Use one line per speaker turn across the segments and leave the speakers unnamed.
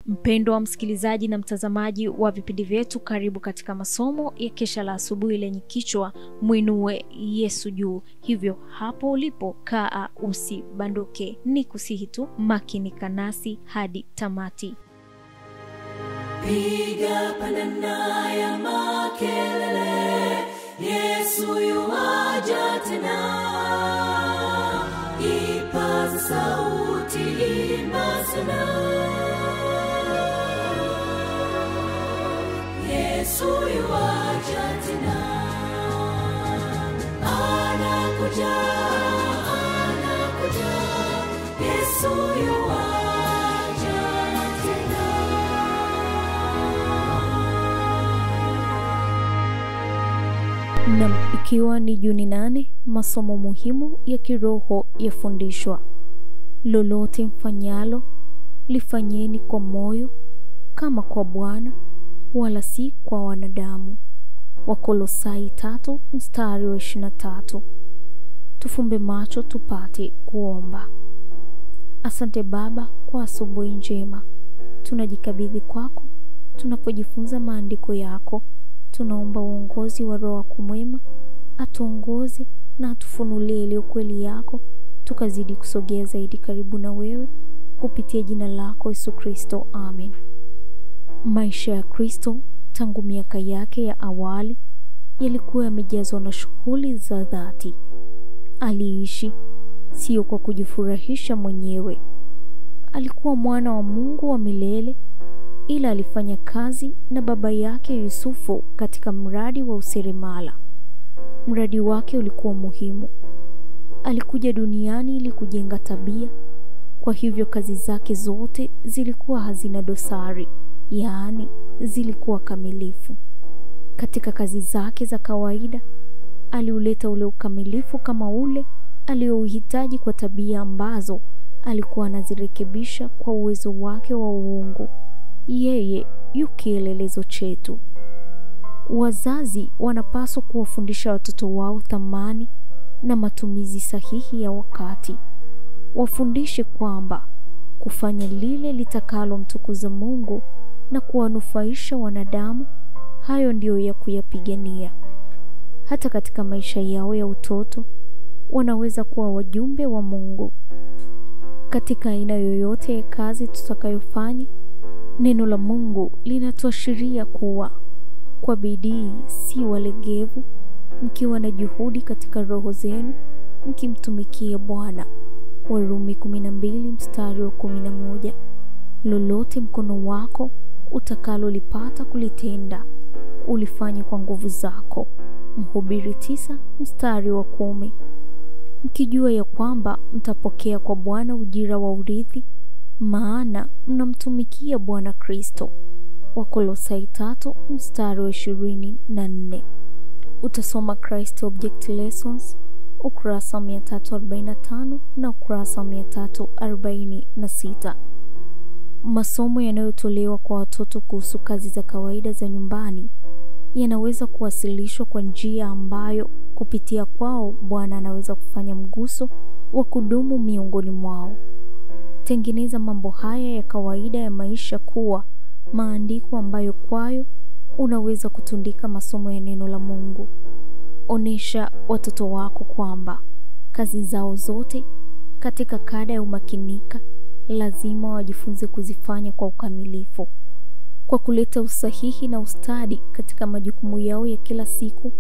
Mpendwa wa msikilizaji na mtazamaji wa vipindi vyetu, karibu katika masomo ya kesha la asubuhi lenye kichwa Mwinue Yesu juu. Hivyo hapo ulipo, kaa usibanduke, ni kusihi tu makinika nasi hadi tamati.
Piga panana ya makelele, Yesu yuaja tena. Ipaza sauti, imba sana. Yesu yuaja tena. Anakuja, anakuja. Yesu yuaja tena.
Na ikiwa ni Juni 8, masomo muhimu ya kiroho yafundishwa. Lolote mfanyalo, lifanyeni kwa moyo kama kwa Bwana, wala si kwa wanadamu. Wakolosai 3:23. Tufumbe macho tupate kuomba. Asante Baba kwa asubuhi njema. Tunajikabidhi kwako tunapojifunza maandiko yako. Tunaomba uongozi wa Roho wako mwema, atuongoze na atufunulie ile ukweli yako, tukazidi kusogea zaidi karibu na wewe, kupitia jina lako Yesu Kristo, amen. Maisha ya Kristo tangu miaka yake ya awali yalikuwa yamejazwa na shughuli za dhati. Aliishi sio kwa kujifurahisha mwenyewe. Alikuwa mwana wa Mungu wa milele, ila alifanya kazi na baba yake Yusufu katika mradi wa useremala. Mradi wake ulikuwa muhimu. Alikuja duniani ili kujenga tabia, kwa hivyo kazi zake zote zilikuwa hazina dosari, yaani zilikuwa kamilifu. Katika kazi zake za kawaida, aliuleta ule ukamilifu kama ule aliohitaji kwa tabia ambazo alikuwa anazirekebisha kwa uwezo wake wa uungu. Yeye yu kielelezo chetu. Wazazi wanapaswa kuwafundisha watoto wao thamani na matumizi sahihi ya wakati. Wafundishe kwamba kufanya lile litakalo mtukuza Mungu na kuwanufaisha wanadamu, hayo ndiyo ya kuyapigania. Hata katika maisha yao ya utoto, wanaweza kuwa wajumbe wa Mungu. Katika aina yoyote ya kazi tutakayofanya, neno la Mungu linatuashiria kuwa kwa bidii, si walegevu, mkiwa na juhudi katika roho zenu, mkimtumikia Bwana. Warumi 12:11. Lolote mkono wako utakalolipata kulitenda, ulifanye kwa nguvu zako. Mhubiri 9:10. Mkijua ya kwamba mtapokea kwa Bwana ujira wa urithi, maana mnamtumikia Bwana Kristo. Wakolosai 3:24. Utasoma Christ Object Lessons ukurasa 345 na ukurasa 346. Masomo yanayotolewa kwa watoto kuhusu kazi za kawaida za nyumbani yanaweza kuwasilishwa kwa njia ambayo kupitia kwao Bwana anaweza kufanya mguso wa kudumu miongoni mwao. Tengeneza mambo haya ya kawaida ya maisha kuwa maandiko ambayo kwayo unaweza kutundika masomo ya neno la Mungu. Onesha watoto wako kwamba kazi zao zote katika kada ya umakinika lazima wajifunze kuzifanya kwa ukamilifu. Kwa kuleta usahihi na ustadi katika majukumu yao ya kila siku,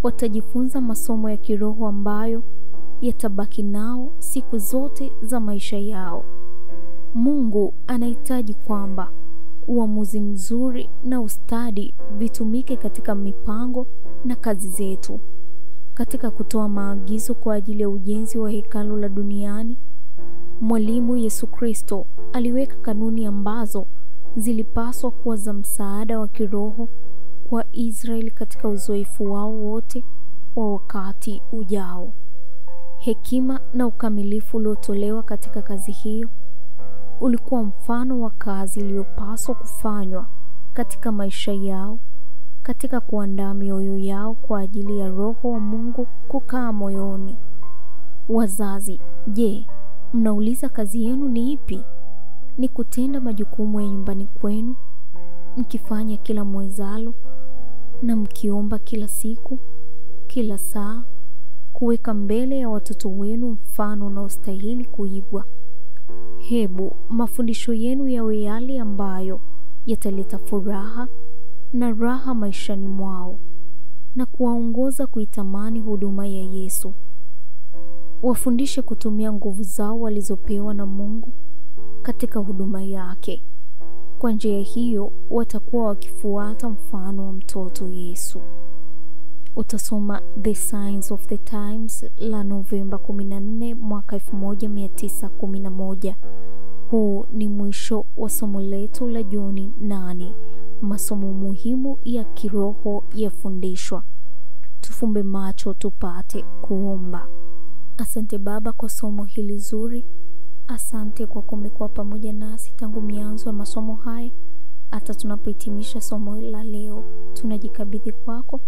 watajifunza masomo ya kiroho ambayo yatabaki nao siku zote za maisha yao. Mungu anahitaji kwamba uamuzi mzuri na ustadi vitumike katika mipango na kazi zetu. Katika kutoa maagizo kwa ajili ya ujenzi wa hekalu la duniani, Mwalimu Yesu Kristo aliweka kanuni ambazo zilipaswa kuwa za msaada wa kiroho kwa Israeli katika uzoefu wao wote wa wakati ujao. Hekima na ukamilifu uliotolewa katika kazi hiyo ulikuwa mfano wa kazi iliyopaswa kufanywa katika maisha yao, katika kuandaa mioyo yao kwa ajili ya Roho wa Mungu kukaa moyoni. Wazazi, je, mnauliza kazi yenu ni ipi? ni kutenda majukumu ya nyumbani kwenu, mkifanya kila mwezalo na mkiomba kila siku, kila saa, kuweka mbele ya watoto wenu mfano unaostahili kuigwa. Hebu mafundisho yenu yawe yale ambayo yataleta furaha na raha maishani mwao na kuwaongoza kuitamani huduma ya Yesu. Wafundishe kutumia nguvu zao walizopewa na Mungu katika huduma yake. Kwa njia hiyo watakuwa wakifuata mfano wa mtoto Yesu. Utasoma The Signs of the Times la Novemba 14 mwaka 1911. Huu ni mwisho wa somo letu la Juni 8, masomo muhimu ya kiroho yafundishwa. Tufumbe macho tupate kuomba. Asante Baba kwa somo hili zuri. Asante kwa kumekuwa pamoja nasi tangu mianzo ya masomo haya hata tunapohitimisha somo la leo. Tunajikabidhi kwako.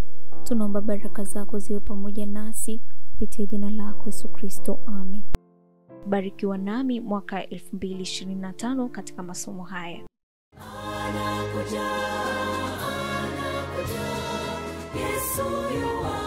Tunaomba baraka zako ziwe pamoja nasi kupitia jina lako Yesu Kristo. Amen. Barikiwa nami mwaka 2025 katika masomo haya.
Anakuja, Yesu yu